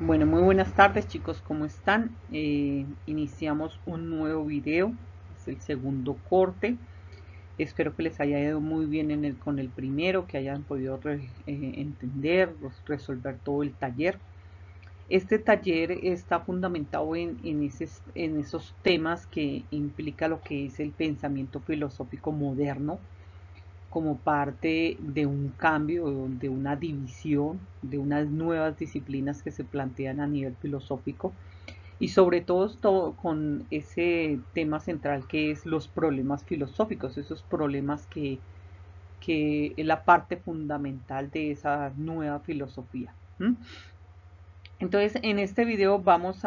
Bueno, muy buenas tardes chicos, ¿cómo están? Iniciamos un nuevo video, es el segundo corte. Espero que les haya ido muy bien con el primero, que hayan podido entender, resolver todo el taller. Este taller está fundamentado en esos temas que implica lo que es el pensamiento filosófico moderno como parte de un cambio, de una división, de unas nuevas disciplinas que se plantean a nivel filosófico y sobre todo con ese tema central que es los problemas filosóficos, esos problemas que es la parte fundamental de esa nueva filosofía. ¿Mm? Entonces, en este video vamos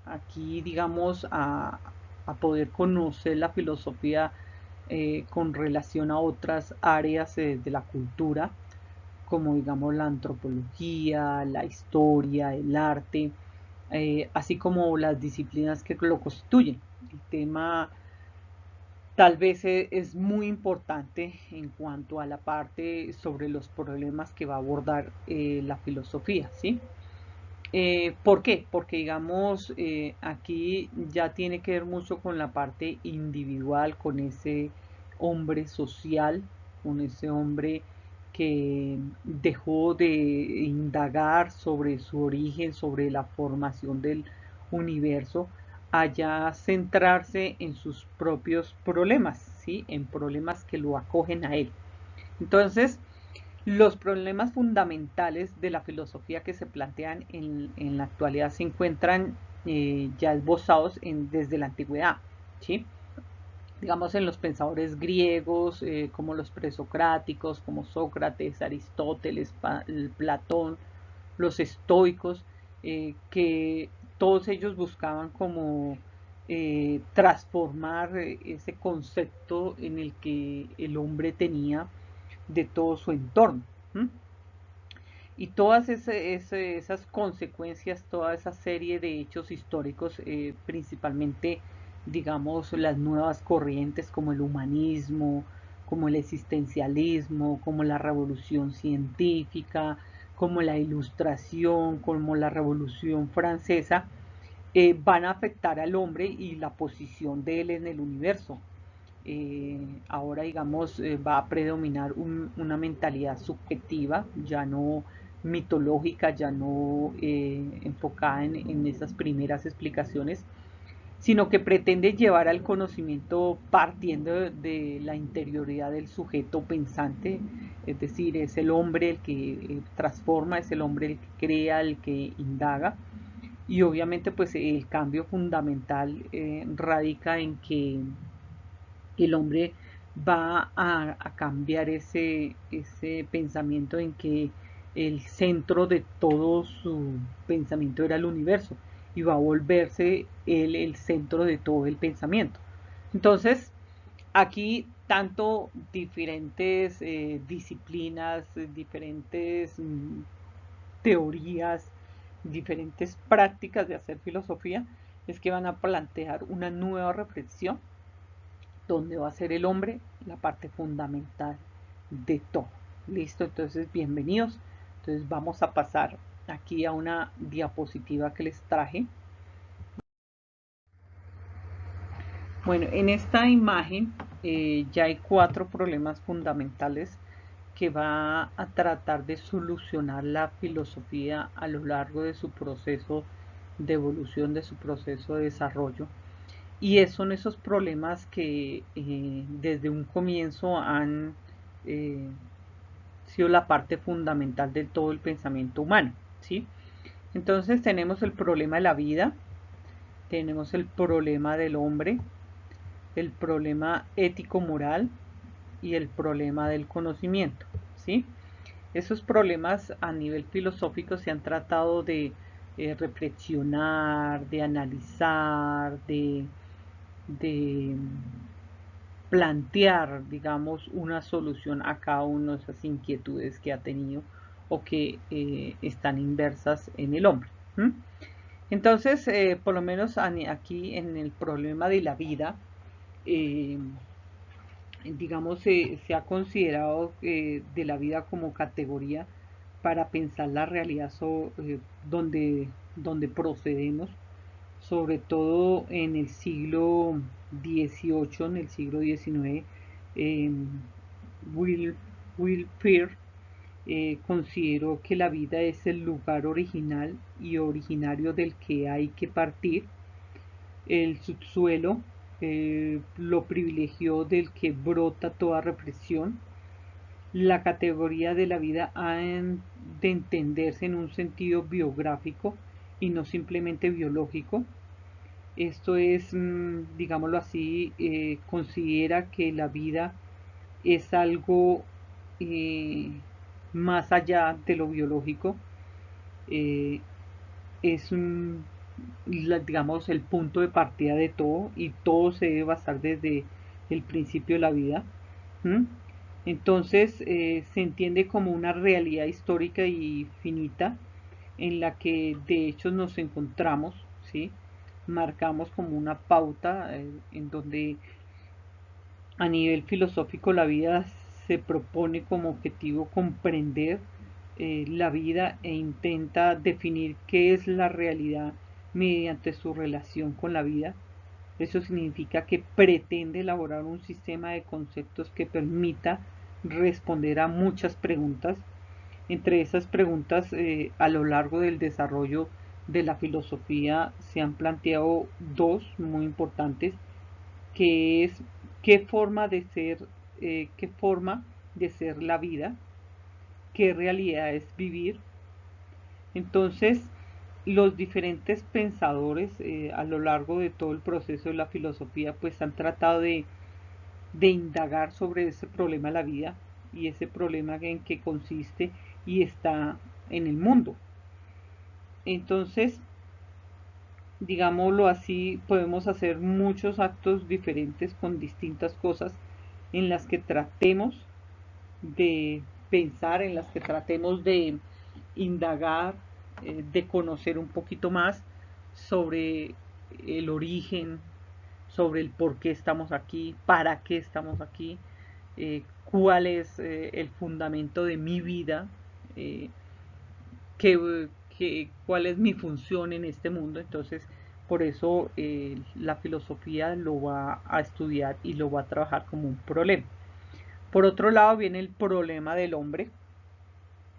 aquí, digamos, a poder conocer la filosofía con relación a otras áreas de la cultura, como digamos la antropología, la historia, el arte, así como las disciplinas que lo constituyen. El tema tal vez es muy importante en cuanto a la parte sobre los problemas que va a abordar la filosofía, ¿sí? ¿Por qué? Porque digamos, aquí ya tiene que ver mucho con la parte individual, con ese hombre social, con ese hombre que dejó de indagar sobre su origen, sobre la formación del universo, allá centrarse en sus propios problemas, ¿sí? En problemas que lo acogen a él. Entonces, los problemas fundamentales de la filosofía que se plantean en la actualidad se encuentran ya esbozados desde la antigüedad, ¿sí? Digamos en los pensadores griegos, como los presocráticos, como Sócrates, Aristóteles, Platón, los estoicos, que todos ellos buscaban como transformar ese concepto en el que el hombre tenía de todo su entorno. ¿Mm? Y todas esas consecuencias, toda esa serie de hechos históricos, principalmente, digamos, las nuevas corrientes como el humanismo, como el existencialismo, como la revolución científica, como la ilustración, como la revolución francesa, van a afectar al hombre y la posición de él en el universo. Ahora, digamos, va a predominar una mentalidad subjetiva, ya no mitológica, ya no enfocada en esas primeras explicaciones, sino que pretende llevar al conocimiento partiendo de la interioridad del sujeto pensante, es decir, es el hombre el que transforma, es el hombre el que crea, el que indaga, y obviamente pues el cambio fundamental radica en que el hombre va a cambiar ese pensamiento en que el centro de todo su pensamiento era el universo y va a volverse él el centro de todo el pensamiento. Entonces, aquí tanto diferentes disciplinas, diferentes teorías, diferentes prácticas de hacer filosofía, es que van a plantear una nueva reflexión donde va a ser el hombre la parte fundamental de todo. Listo, entonces bienvenidos. Entonces vamos a pasar aquí a una diapositiva que les traje. Bueno, en esta imagen ya hay 4 problemas fundamentales que va a tratar de solucionar la filosofía a lo largo de su proceso de evolución, de su proceso de desarrollo. Y son esos problemas que desde un comienzo han eh, sido la parte fundamental de todo el pensamiento humano, ¿sí? Entonces tenemos el problema de la vida, tenemos el problema del hombre, el problema ético-moral y el problema del conocimiento, ¿sí? Esos problemas a nivel filosófico se han tratado de reflexionar, de analizar, de plantear, digamos, una solución a cada una de esas inquietudes que ha tenido o que están inversas en el hombre. ¿Mm? Entonces, por lo menos aquí en el problema de la vida, eh, digamos, se ha considerado de la vida como categoría para pensar la realidad donde, donde procedemos, sobre todo en el siglo XVIII, en el siglo XIX. eh, Will, Will Peer consideró que la vida es el lugar original y originario del que hay que partir. El subsuelo lo privilegió del que brota toda represión. La categoría de la vida ha de entenderse en un sentido biográfico y no simplemente biológico. Esto es, digámoslo así, considera que la vida es algo eh, más allá de lo biológico. eh, es digamos, el punto de partida de todo, y todo se debe basar desde el principio de la vida. ¿Mm? Entonces se entiende como una realidad histórica y finita en la que de hecho nos encontramos, ¿sí? Marcamos como una pauta en donde a nivel filosófico la vida se propone como objetivo comprender la vida e intenta definir qué es la realidad mediante su relación con la vida. Eso significa que pretende elaborar un sistema de conceptos que permita responder a muchas preguntas. Entre esas preguntas, a lo largo del desarrollo de la filosofía se han planteado dos muy importantes, que es qué forma de ser, qué forma de ser la vida, qué realidad es vivir. Entonces, los diferentes pensadores a lo largo de todo el proceso de la filosofía pues han tratado de indagar sobre ese problema de la vida y ese problema en que consiste y está en el mundo. Entonces, digámoslo así, podemos hacer muchos actos diferentes con distintas cosas en las que tratemos de pensar, en las que tratemos de indagar, de conocer un poquito más sobre el origen, sobre el por qué estamos aquí, para qué estamos aquí, cuál es el fundamento de mi vida, eh, cuál es mi función en este mundo. Entonces, por eso la filosofía lo va a estudiar y lo va a trabajar como un problema. Por otro lado viene el problema del hombre.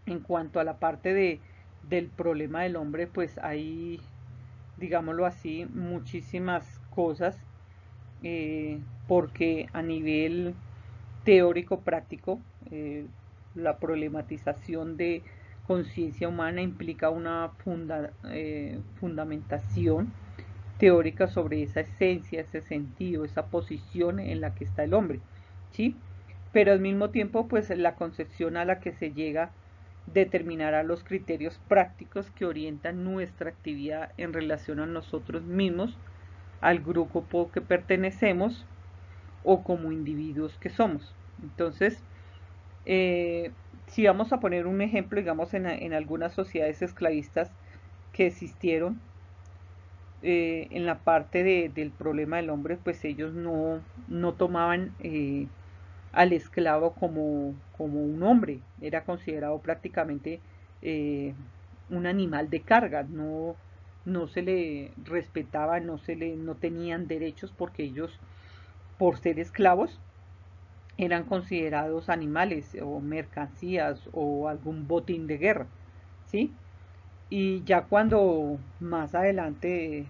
En cuanto a la parte del problema del hombre, pues hay, digámoslo así, muchísimas cosas, porque a nivel teórico práctico, la problematización de conciencia humana implica una fundamentación teórica sobre esa esencia, ese sentido, esa posición en la que está el hombre, ¿sí? Pero al mismo tiempo, pues la concepción a la que se llega determinará los criterios prácticos que orientan nuestra actividad en relación a nosotros mismos, al grupo que pertenecemos o como individuos que somos. Entonces, eh, si vamos a poner un ejemplo, digamos, en algunas sociedades esclavistas que existieron, en la parte del problema del hombre, pues ellos no tomaban al esclavo como un hombre, era considerado prácticamente eh, un animal de carga, no se le respetaba, no tenían derechos, porque ellos, por ser esclavos, eran considerados animales o mercancías o algún botín de guerra, ¿sí? Y ya cuando más adelante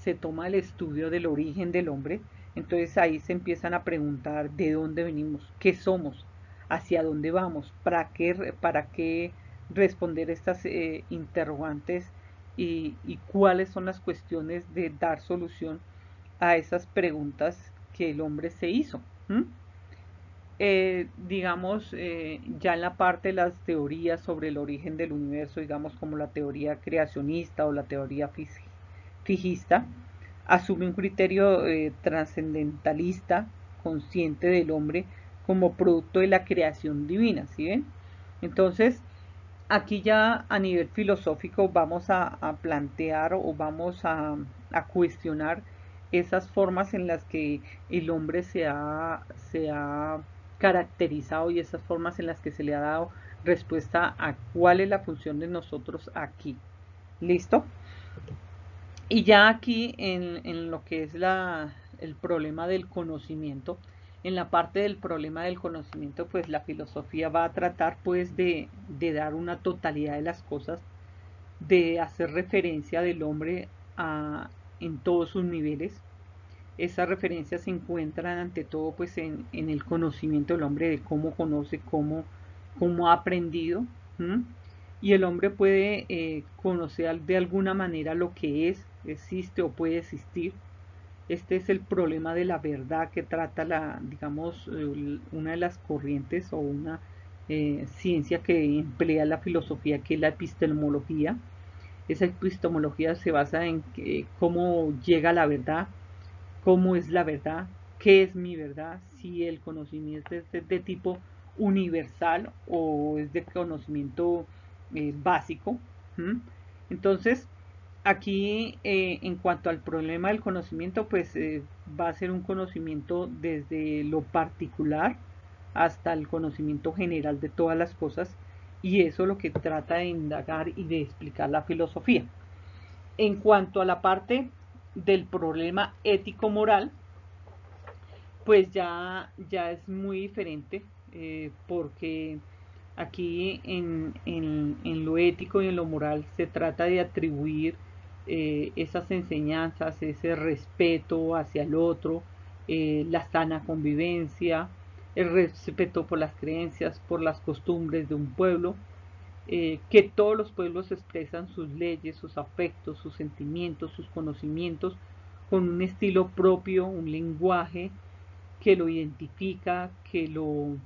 se toma el estudio del origen del hombre, entonces ahí se empiezan a preguntar de dónde venimos, qué somos, hacia dónde vamos, para qué responder estas interrogantes, y cuáles son las cuestiones de dar solución a esas preguntas que el hombre se hizo. ¿Mm? Digamos, ya en la parte de las teorías sobre el origen del universo, digamos como la teoría creacionista o la teoría fijista, asume un criterio trascendentalista, consciente del hombre como producto de la creación divina, ¿sí ven? Entonces, aquí ya a nivel filosófico vamos a plantear o vamos a cuestionar esas formas en las que el hombre se ha caracterizado, y esas formas en las que se le ha dado respuesta a cuál es la función de nosotros aquí. ¿Listo? Y ya aquí en lo que es el problema del conocimiento, en la parte del problema del conocimiento, pues la filosofía va a tratar pues de dar una totalidad de las cosas, de hacer referencia del hombre en todos sus niveles. Esas referencias se encuentran ante todo pues en el conocimiento del hombre, de cómo conoce, cómo ha aprendido. ¿M? Y el hombre puede conocer de alguna manera lo que existe o puede existir. Este es el problema de la verdad que trata digamos, una de las corrientes o una ciencia que emplea la filosofía, que es la epistemología. Esa epistemología se basa en cómo llega a la verdad, cómo es la verdad, qué es mi verdad, si el conocimiento es de tipo universal o es de conocimiento básico. ¿Mm? Entonces, aquí en cuanto al problema del conocimiento, pues va a ser un conocimiento desde lo particular hasta el conocimiento general de todas las cosas, y eso es lo que trata de indagar y de explicar la filosofía. En cuanto a la parte del problema ético-moral, pues ya es muy diferente, porque aquí en lo ético y en lo moral se trata de atribuir esas enseñanzas, ese respeto hacia el otro, la sana convivencia, el respeto por las creencias, por las costumbres de un pueblo, que todos los pueblos expresan sus leyes, sus afectos, sus sentimientos, sus conocimientos con un estilo propio, un lenguaje que lo identifica, que lo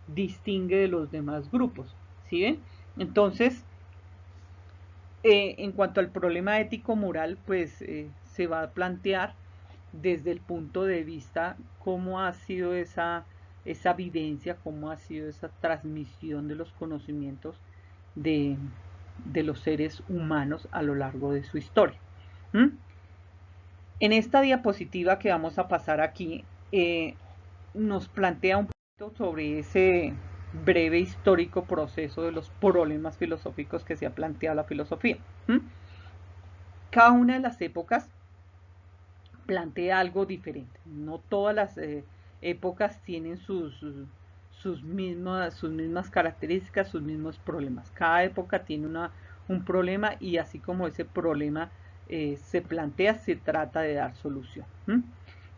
distingue de los demás grupos. ¿Sí ven? Entonces, en cuanto al problema ético-moral, pues se va a plantear desde el punto de vista cómo ha sido esa vivencia, cómo ha sido esa transmisión de los conocimientos de, de los seres humanos a lo largo de su historia. ¿Mm? En esta diapositiva que vamos a pasar aquí, nos plantea un poquito sobre ese breve histórico proceso de los problemas filosóficos que se ha planteado la filosofía. ¿Mm? Cada una de las épocas plantea algo diferente. No todas las épocas tienen sus mismas características, sus mismos problemas. Cada época tiene un problema, y así como ese problema se plantea, se trata de dar solución. ¿Mm?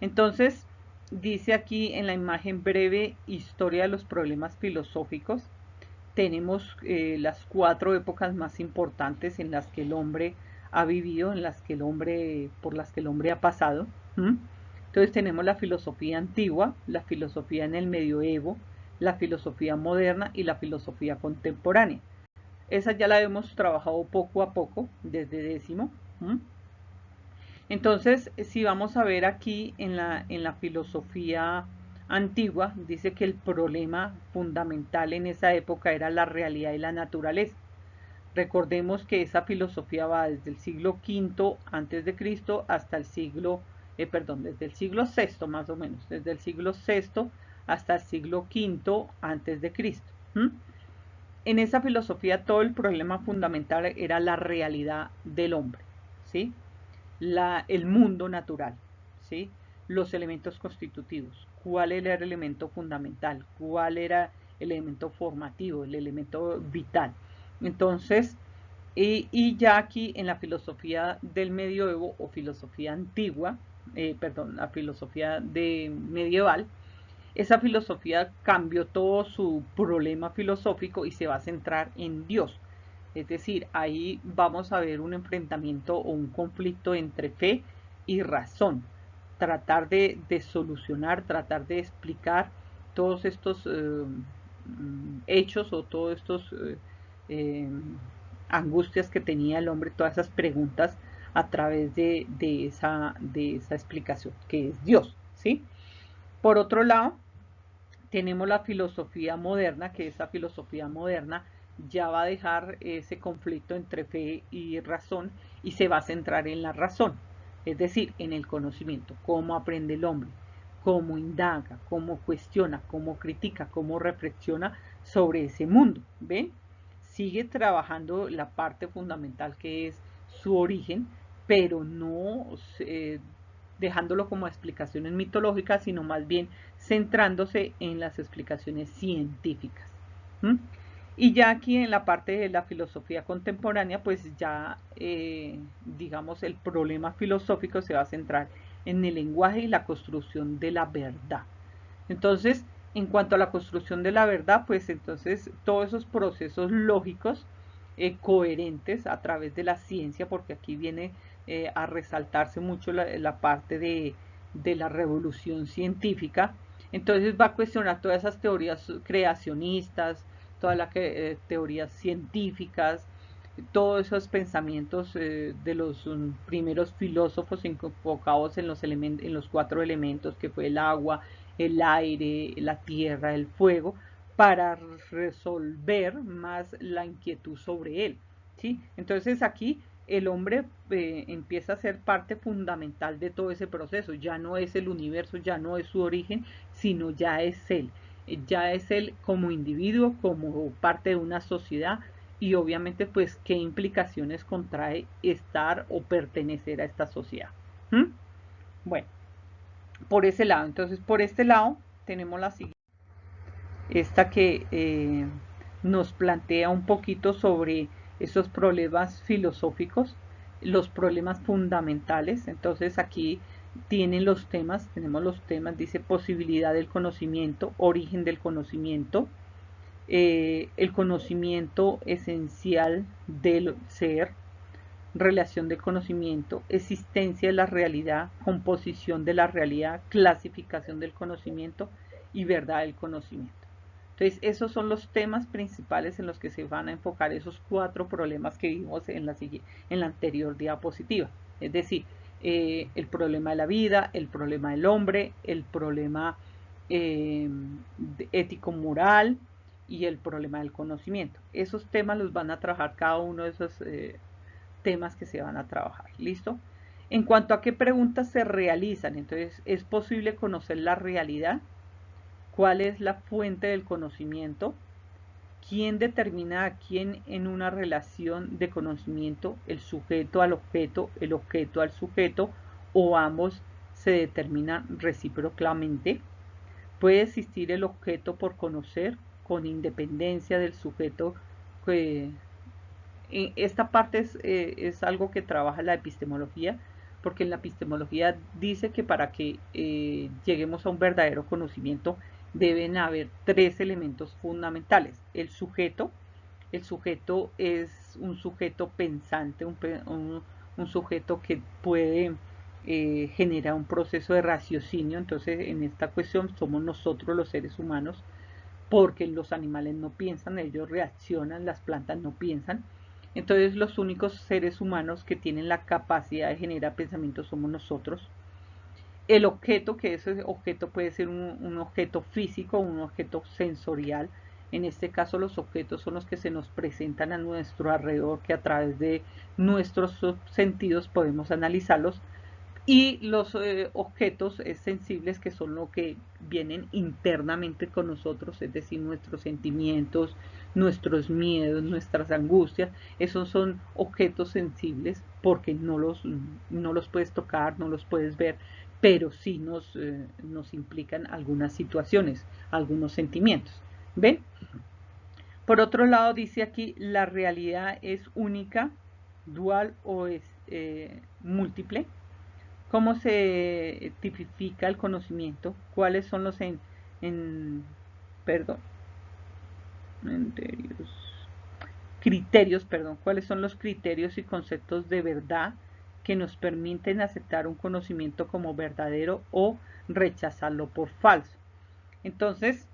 Entonces, dice aquí en la imagen breve historia de los problemas filosóficos, tenemos las 4 épocas más importantes en las que el hombre ha vivido, por las que el hombre ha pasado. ¿Mm? Entonces tenemos la filosofía antigua, la filosofía en el medioevo, la filosofía moderna y la filosofía contemporánea. Esa ya la hemos trabajado poco a poco, desde décimo. ¿Mm? Entonces, si vamos a ver aquí en la filosofía antigua, dice que el problema fundamental en esa época era la realidad y la naturaleza. Recordemos que esa filosofía va desde el siglo V antes de Cristo hasta desde el siglo VI más o menos, desde el siglo VI hasta el siglo V antes de Cristo. ¿Mm? En esa filosofía todo el problema fundamental era la realidad del hombre, ¿sí? El mundo natural, ¿sí? Los elementos constitutivos, cuál era el elemento fundamental, cuál era el elemento formativo, el elemento vital. Entonces, y ya aquí en la filosofía del medioevo o filosofía antigua, la filosofía medieval, esa filosofía cambió todo su problema filosófico y se va a centrar en Dios. Es decir, ahí vamos a ver un enfrentamiento o un conflicto entre fe y razón. Tratar de solucionar, tratar de explicar todos estos hechos o todos estos eh, angustias que tenía el hombre, todas esas preguntas a través de esa explicación, que es Dios, ¿sí? Por otro lado, tenemos la filosofía moderna, que esa filosofía moderna ya va a dejar ese conflicto entre fe y razón y se va a centrar en la razón, es decir, en el conocimiento, cómo aprende el hombre, cómo indaga, cómo cuestiona, cómo critica, cómo reflexiona sobre ese mundo. ¿Ven? Sigue trabajando la parte fundamental que es su origen, pero no dejándolo como explicaciones mitológicas, sino más bien centrándose en las explicaciones científicas. ¿Mm? Y ya aquí en la parte de la filosofía contemporánea, pues ya, digamos, el problema filosófico se va a centrar en el lenguaje y la construcción de la verdad. Entonces, en cuanto a la construcción de la verdad, pues entonces todos esos procesos lógicos coherentes a través de la ciencia, porque aquí viene a resaltarse mucho la parte de la revolución científica, entonces va a cuestionar todas esas teorías creacionistas, todas las teorías científicas, todos esos pensamientos de los primeros filósofos enfocados en en los cuatro elementos que fue el agua, el aire, la tierra, el fuego, para resolver más la inquietud sobre él. ¿Sí? Entonces aquí el hombre empieza a ser parte fundamental de todo ese proceso. Ya no es el universo, ya no es su origen, sino ya es él. Ya es él como individuo, como parte de una sociedad, y obviamente pues qué implicaciones contrae estar o pertenecer a esta sociedad. ¿Mm? Bueno, por ese lado. Entonces, por este lado tenemos la siguiente, esta que nos plantea un poquito sobre esos problemas filosóficos, los problemas fundamentales. Entonces aquí tienen los temas, tenemos los temas, dice posibilidad del conocimiento, origen del conocimiento, el conocimiento esencial del ser, relación de conocimiento, existencia de la realidad, composición de la realidad, clasificación del conocimiento y verdad del conocimiento. Entonces, esos son los temas principales en los que se van a enfocar esos cuatro problemas que vimos en la anterior diapositiva. Es decir, el problema de la vida, el problema del hombre, el problema ético-moral y el problema del conocimiento. Esos temas los van a trabajar cada uno de esos temas que se van a trabajar. ¿Listo? En cuanto a qué preguntas se realizan, entonces, ¿es posible conocer la realidad? ¿Cuál es la fuente del conocimiento? ¿Quién determina a quién en una relación de conocimiento, el sujeto al objeto, el objeto al sujeto, o ambos se determinan recíprocamente? ¿Puede existir el objeto por conocer con independencia del sujeto que, esta parte es algo que trabaja la epistemología, porque en la epistemología dice que para que lleguemos a un verdadero conocimiento deben haber tres elementos fundamentales. El sujeto es un sujeto pensante, un sujeto que puede generar un proceso de raciocinio. Entonces, en esta cuestión somos nosotros los seres humanos, porque los animales no piensan, ellos reaccionan, las plantas no piensan. Entonces los únicos seres humanos que tienen la capacidad de generar pensamientos somos nosotros. El objeto, que ese objeto puede ser un objeto físico, un objeto sensorial. En este caso los objetos son los que se nos presentan a nuestro alrededor, que a través de nuestros sentidos podemos analizarlos, y los objetos sensibles, que son lo que vienen internamente con nosotros, es decir, nuestros sentimientos, nuestros miedos, nuestras angustias. Esos son objetos sensibles porque no los puedes tocar, no los puedes ver, pero sí nos implican algunas situaciones, algunos sentimientos. ¿Ven? Por otro lado, dice aquí, la realidad es única, dual o es múltiple. ¿Cómo se tipifica el conocimiento? ¿Cuáles son los en perdón, criterios, perdón, cuáles son los criterios y conceptos de verdad que nos permiten aceptar un conocimiento como verdadero o rechazarlo por falso? Entonces,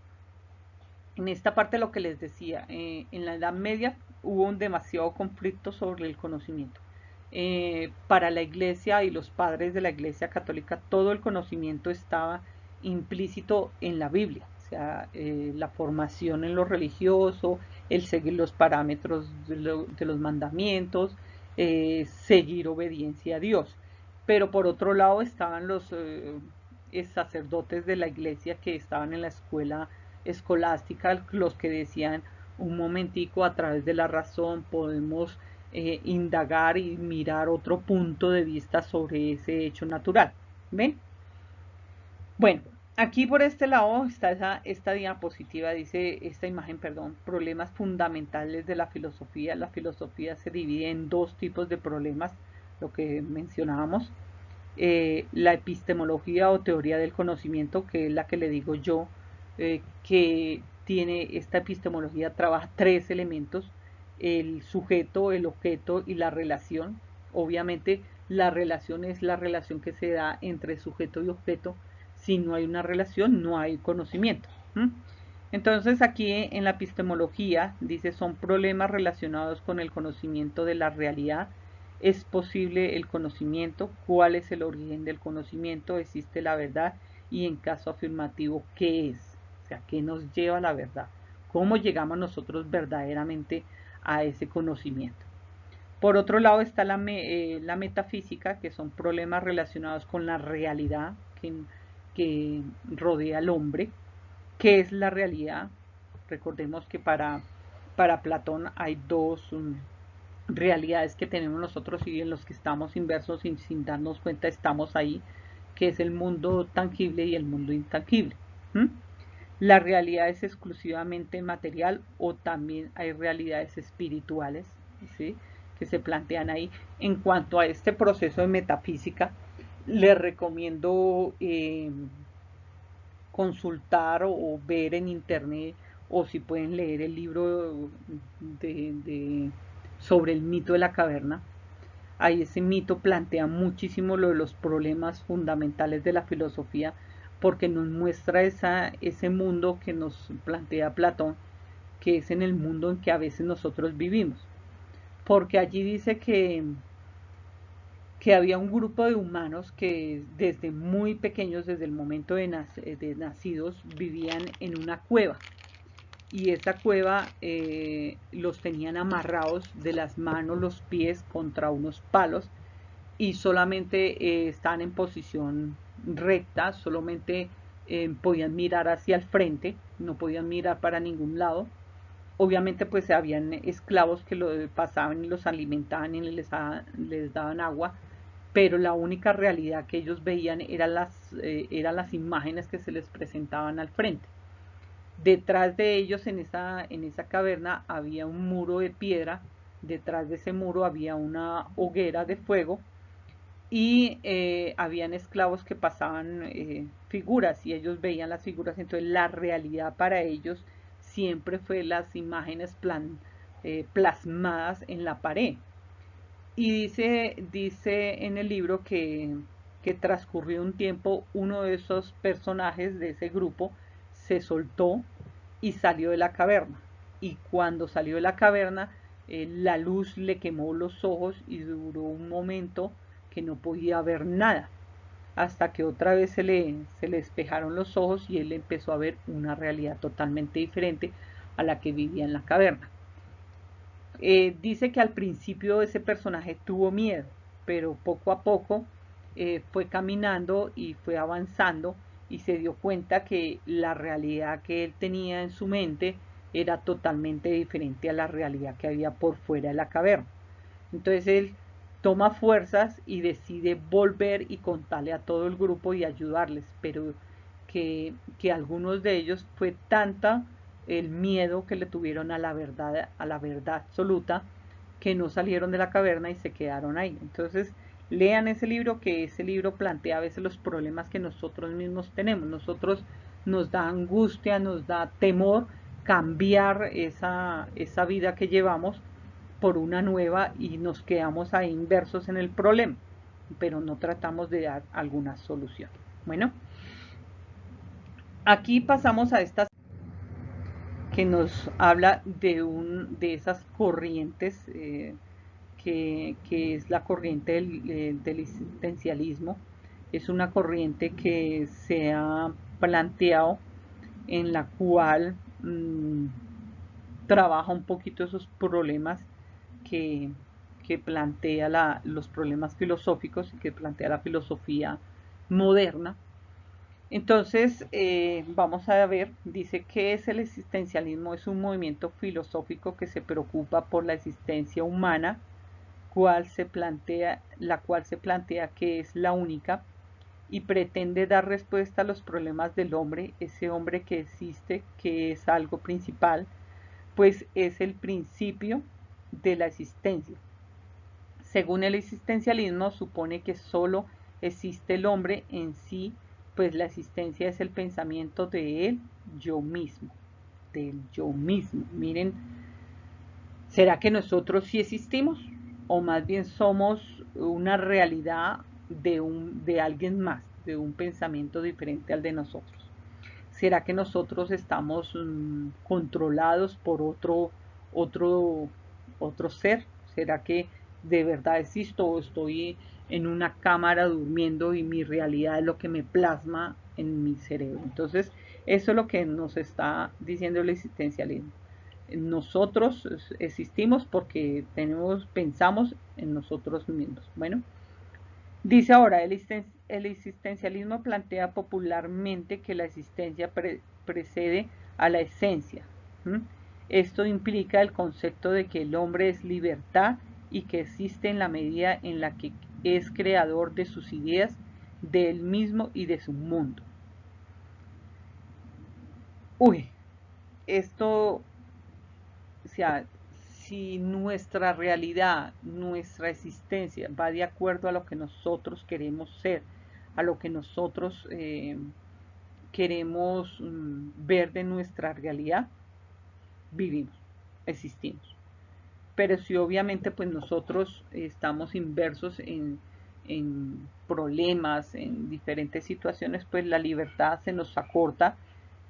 en esta parte lo que les decía, en la Edad Media hubo un demasiado conflicto sobre el conocimiento. Para la Iglesia y los padres de la Iglesia Católica, todo el conocimiento estaba implícito en la Biblia, o sea, la formación en lo religioso, el seguir los parámetros de los mandamientos, seguir obediencia a Dios. Pero por otro lado estaban los sacerdotes de la Iglesia que estaban en la escuela escolástica, los que decían un momentico, a través de la razón podemos indagar y mirar otro punto de vista sobre ese hecho natural. ¿Ven? Bueno, aquí por este lado está esta diapositiva, dice esta imagen, perdón, problemas fundamentales de la filosofía. La filosofía se divide en dos tipos de problemas, lo que mencionábamos. La epistemología o teoría del conocimiento, que es la que le digo yo, que tiene esta epistemología, trabaja tres elementos: el sujeto, el objeto y la relación. Obviamente la relación es la relación que se da entre sujeto y objeto. Si no hay una relación, no hay conocimiento. Entonces aquí en la epistemología dice son problemas relacionados con el conocimiento de la realidad. ¿Es posible el conocimiento? ¿Cuál es el origen del conocimiento? ¿Existe la verdad? Y en caso afirmativo, ¿qué es? O sea, ¿qué nos lleva a la verdad? ¿Cómo llegamos nosotros verdaderamente a ese conocimiento? Por otro lado está la metafísica, que son problemas relacionados con la realidad que rodea al hombre. ¿Qué es la realidad? Recordemos que para Platón hay dos realidades que tenemos nosotros y en los que estamos inversos sin darnos cuenta estamos ahí, que es el mundo tangible y el mundo intangible. La realidad es exclusivamente material o también hay realidades espirituales, ¿sí?, que se plantean ahí. En cuanto a este proceso de metafísica, les recomiendo consultar o ver en internet, o si pueden leer el libro sobre el mito de la caverna. Ahí ese mito plantea muchísimo lo de los problemas fundamentales de la filosofía, porque nos muestra ese mundo que nos plantea Platón, que es en el mundo en que a veces nosotros vivimos. Porque allí dice que había un grupo de humanos que desde muy pequeños, desde el momento de nacidos, vivían en una cueva. Y esa cueva los tenían amarrados de las manos, los pies contra unos palos, y solamente estaban en posición recta, solamente podían mirar hacia el frente, no podían mirar para ningún lado. Obviamente pues habían esclavos que lo pasaban y los alimentaban y les daban agua, pero la única realidad que ellos veían eran las imágenes que se les presentaban al frente. Detrás de ellos en esa caverna había un muro de piedra, detrás de ese muro había una hoguera de fuego y habían esclavos que pasaban figuras y ellos veían las figuras. Entonces la realidad para ellos siempre fue las imágenes plasmadas en la pared. Y dice en el libro que transcurrió un tiempo, uno de esos personajes de ese grupo se soltó y salió de la caverna. Y cuando salió de la caverna, la luz le quemó los ojos y duró un momento que no podía ver nada, hasta que otra vez se le despejaron los ojos y él empezó a ver una realidad totalmente diferente a la que vivía en la caverna. Dice que al principio ese personaje tuvo miedo, pero poco a poco fue caminando y fue avanzando y se dio cuenta que la realidad que él tenía en su mente era totalmente diferente a la realidad que había por fuera de la caverna. Entonces él toma fuerzas y decide volver y contarle a todo el grupo y ayudarles, pero que algunos de ellos fue tanta el miedo que le tuvieron a la verdad absoluta, que no salieron de la caverna y se quedaron ahí. Entonces lean ese libro, que ese libro plantea a veces los problemas que nosotros mismos tenemos. Nosotros nos da angustia, nos da temor cambiar esa vida que llevamos por una nueva y nos quedamos ahí inversos en el problema, pero no tratamos de dar alguna solución. Bueno, aquí pasamos a esta que nos habla de esas corrientes, que es la corriente del existencialismo. Es una corriente que se ha planteado, en la cual trabaja un poquito esos problemas que, que plantea los problemas filosóficos y que plantea la filosofía moderna. Entonces, vamos a ver, dice que es el existencialismo, es un movimiento filosófico que se preocupa por la existencia humana, la cual se plantea que es la única y pretende dar respuesta a los problemas del hombre, ese hombre que existe, que es algo principal, pues es el principio de la existencia. Según el existencialismo, supone que solo existe el hombre en sí, pues la existencia es el pensamiento de él, yo mismo, del yo mismo. Miren, ¿será que nosotros sí existimos? ¿O más bien somos una realidad de alguien más, de un pensamiento diferente al de nosotros? ¿Será que nosotros estamos controlados por otro, otro ser? ¿Será que de verdad existo o estoy en una cámara durmiendo y mi realidad es lo que me plasma en mi cerebro? Entonces, eso es lo que nos está diciendo el existencialismo. Nosotros existimos porque pensamos en nosotros mismos. Bueno, dice ahora, el existencialismo plantea popularmente que la existencia precede a la esencia. ¿Mm? Esto implica el concepto de que el hombre es libertad y que existe en la medida en la que es creador de sus ideas, de él mismo y de su mundo. Uy, esto, o sea, si nuestra realidad, nuestra existencia va de acuerdo a lo que nosotros queremos ser, a lo que nosotros queremos ver de nuestra realidad, vivimos, existimos. Pero si obviamente pues nosotros estamos inversos en problemas, en diferentes situaciones, pues la libertad se nos acorta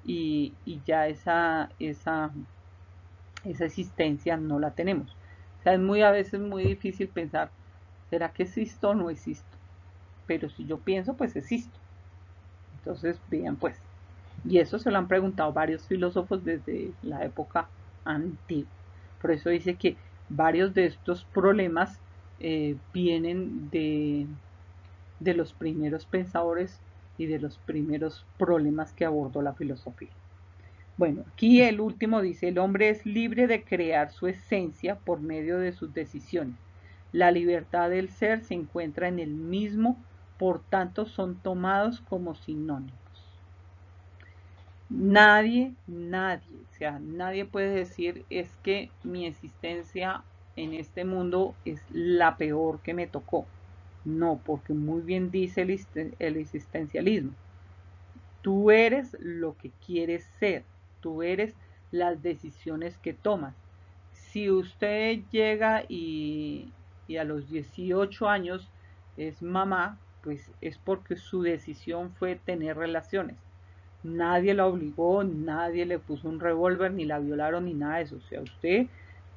y ya esa existencia no la tenemos. O sea, es muy a veces muy difícil pensar, ¿será que existo o no existo? Pero si yo pienso, pues existo. Entonces, vean pues. Y eso se lo han preguntado varios filósofos desde la época antigua. Por eso dice que varios de estos problemas vienen de los primeros pensadores y de los primeros problemas que abordó la filosofía. Bueno, aquí el último dice, el hombre es libre de crear su esencia por medio de sus decisiones. La libertad del ser se encuentra en el mismo, por tanto son tomados como sinónimos. O sea, nadie puede decir es que mi existencia en este mundo es la peor que me tocó. No, porque muy bien dice el existencialismo. Tú eres lo que quieres ser, tú eres las decisiones que tomas. Si usted llega y a los 18 años es mamá, pues es porque su decisión fue tener relaciones. Nadie la obligó, nadie le puso un revólver, ni la violaron, ni nada de eso. O sea, usted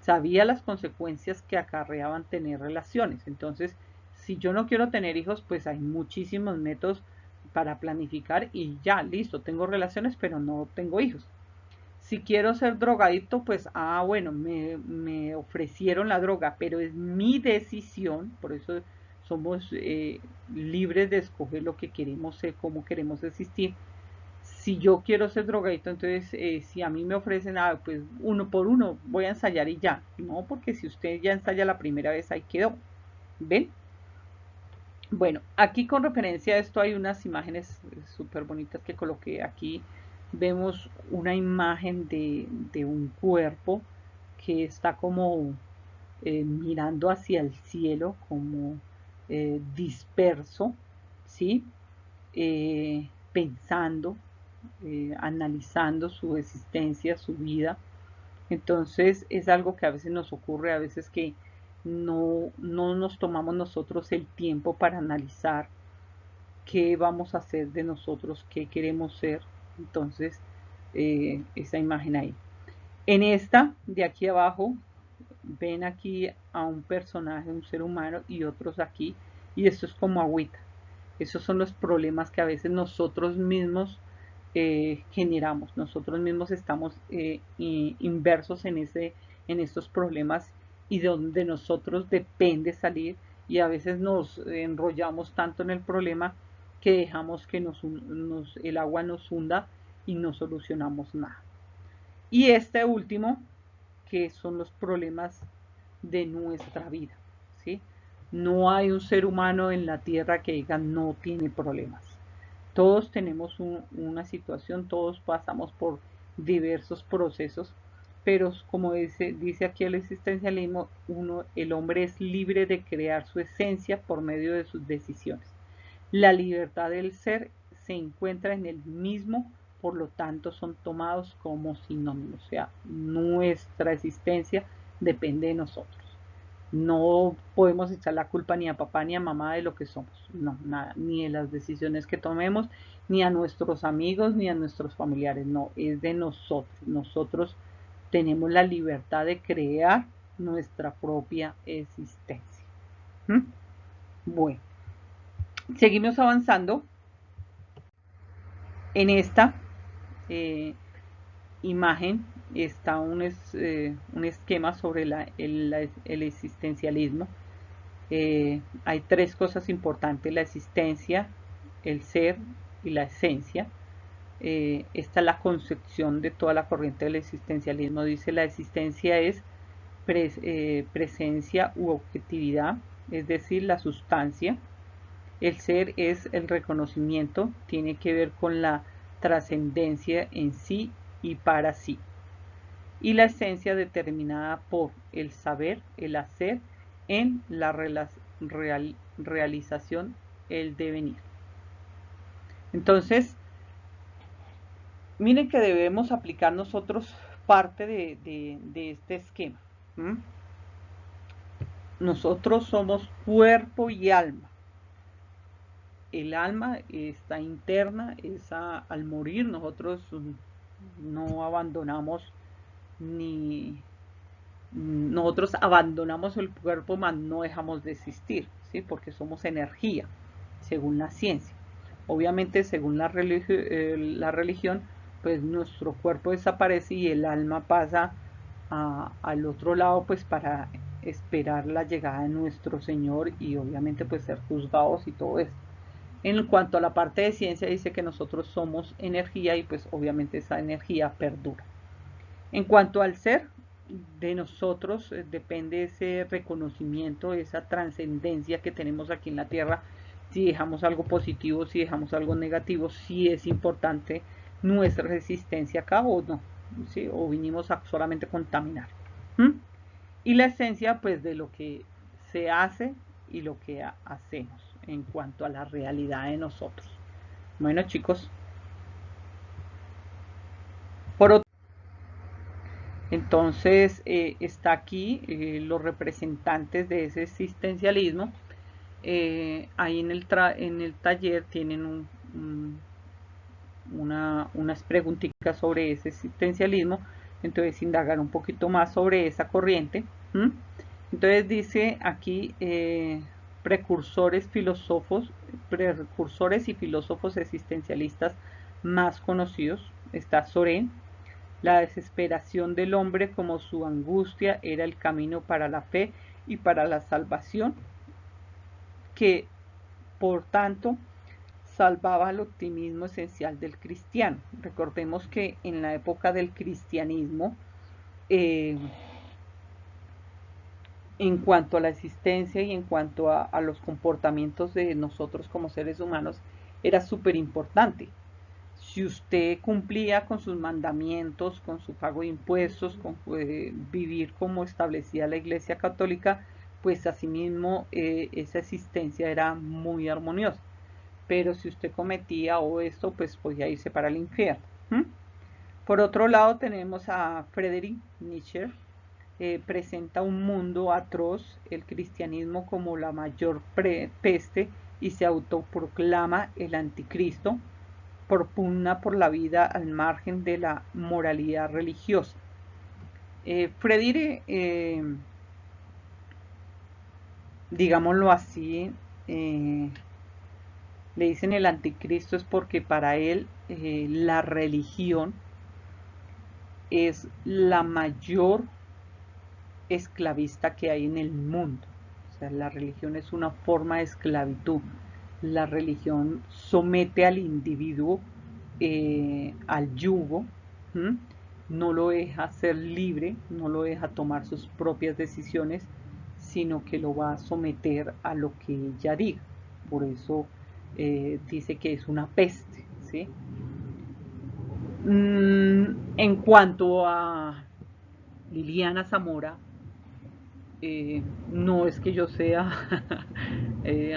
sabía las consecuencias que acarreaban tener relaciones. Entonces, si yo no quiero tener hijos, pues hay muchísimos métodos para planificar y ya, listo, tengo relaciones, pero no tengo hijos. Si quiero ser drogadicto, pues, bueno, me ofrecieron la droga, pero es mi decisión, por eso somos libres de escoger lo que queremos ser, cómo queremos existir. Si yo quiero ser drogadito, entonces si a mí me ofrecen, pues uno por uno voy a ensayar y ya. No, porque si usted ya ensaya la primera vez, ahí quedó. ¿Ven? Bueno, aquí con referencia a esto hay unas imágenes súper bonitas que coloqué. Aquí vemos una imagen de un cuerpo que está como mirando hacia el cielo, como disperso, ¿sí? Pensando, analizando su existencia, su vida. Entonces es algo que a veces nos ocurre, a veces que no nos tomamos nosotros el tiempo para analizar qué vamos a hacer de nosotros, qué queremos ser. Entonces, esa imagen ahí. En esta, de aquí abajo, ven aquí a un personaje, un ser humano y otros aquí, y esto es como agüita. Esos son los problemas que a veces nosotros mismos generamos. Nosotros mismos estamos inversos en estos problemas y donde nosotros depende salir y a veces nos enrollamos tanto en el problema que dejamos que el agua nos hunda y no solucionamos nada. Y este último, que son los problemas de nuestra vida, ¿sí? No hay un ser humano en la tierra que diga no tiene problemas. Todos tenemos una situación, todos pasamos por diversos procesos, pero como dice aquí el existencialismo, el hombre es libre de crear su esencia por medio de sus decisiones. La libertad del ser se encuentra en el mismo, por lo tanto son tomados como sinónimos. O sea, nuestra existencia depende de nosotros. No podemos echar la culpa ni a papá ni a mamá de lo que somos. No, nada, ni de las decisiones que tomemos, ni a nuestros amigos, ni a nuestros familiares. No, es de nosotros. Nosotros tenemos la libertad de crear nuestra propia existencia. ¿Mm? Bueno, seguimos avanzando en esta eh, imagen. Está un esquema sobre el existencialismo. Hay tres cosas importantes: la existencia, el ser y la esencia. Esta es la concepción de toda la corriente del existencialismo. Dice: la existencia es presencia u objetividad, es decir, la sustancia. El ser es el reconocimiento, tiene que ver con la trascendencia en sí y para sí. Y la esencia determinada por el saber, el hacer, en la realización, el devenir. Entonces, miren que debemos aplicar nosotros parte de este esquema. ¿Mm? Nosotros somos cuerpo y alma. El alma está interna, al morir nosotros no abandonamos ni nosotros abandonamos el cuerpo, mas no dejamos de existir, ¿sí? Porque somos energía, según la ciencia. Obviamente, según la religión, pues nuestro cuerpo desaparece y el alma pasa al otro lado, pues para esperar la llegada de nuestro Señor y obviamente pues ser juzgados y todo esto. En cuanto a la parte de ciencia, dice que nosotros somos energía y pues obviamente esa energía perdura. En cuanto al ser de nosotros, depende ese reconocimiento, esa trascendencia que tenemos aquí en la Tierra. Si dejamos algo positivo, si dejamos algo negativo, si es importante nuestra resistencia acá o no, ¿sí? O vinimos a solamente contaminar. ¿Mm? Y la esencia, pues, de lo que se hace y lo que hacemos en cuanto a la realidad de nosotros. Bueno, chicos, por otro, entonces está aquí los representantes de ese existencialismo. Ahí en el taller tienen unas preguntitas sobre ese existencialismo. Entonces indagar un poquito más sobre esa corriente. ¿Mm? Entonces dice aquí precursores y filósofos existencialistas más conocidos. Está Soren: la desesperación del hombre como su angustia era el camino para la fe y para la salvación, que por tanto salvaba el optimismo esencial del cristiano. Recordemos que en la época del cristianismo, eh, en cuanto a la existencia y en cuanto a los comportamientos de nosotros como seres humanos, era súper importante. Si usted cumplía con sus mandamientos, con su pago de impuestos, con vivir como establecía la Iglesia Católica, pues asimismo esa existencia era muy armoniosa. Pero si usted cometía o esto, pues podía irse para el infierno. ¿Mm? Por otro lado tenemos a Friedrich Nietzsche. Presenta un mundo atroz, el cristianismo como la mayor peste, y se autoproclama el anticristo. Propugna por la vida al margen de la moralidad religiosa. Friedrich, digámoslo así, le dicen el anticristo es porque para él la religión es la mayor esclavista que hay en el mundo. O sea, la religión es una forma de esclavitud. La religión somete al individuo al yugo, ¿m? No lo deja ser libre, no lo deja tomar sus propias decisiones, sino que lo va a someter a lo que ella diga. Por eso dice que es una peste, ¿sí? En cuanto a Liliana Zamora, no es que yo sea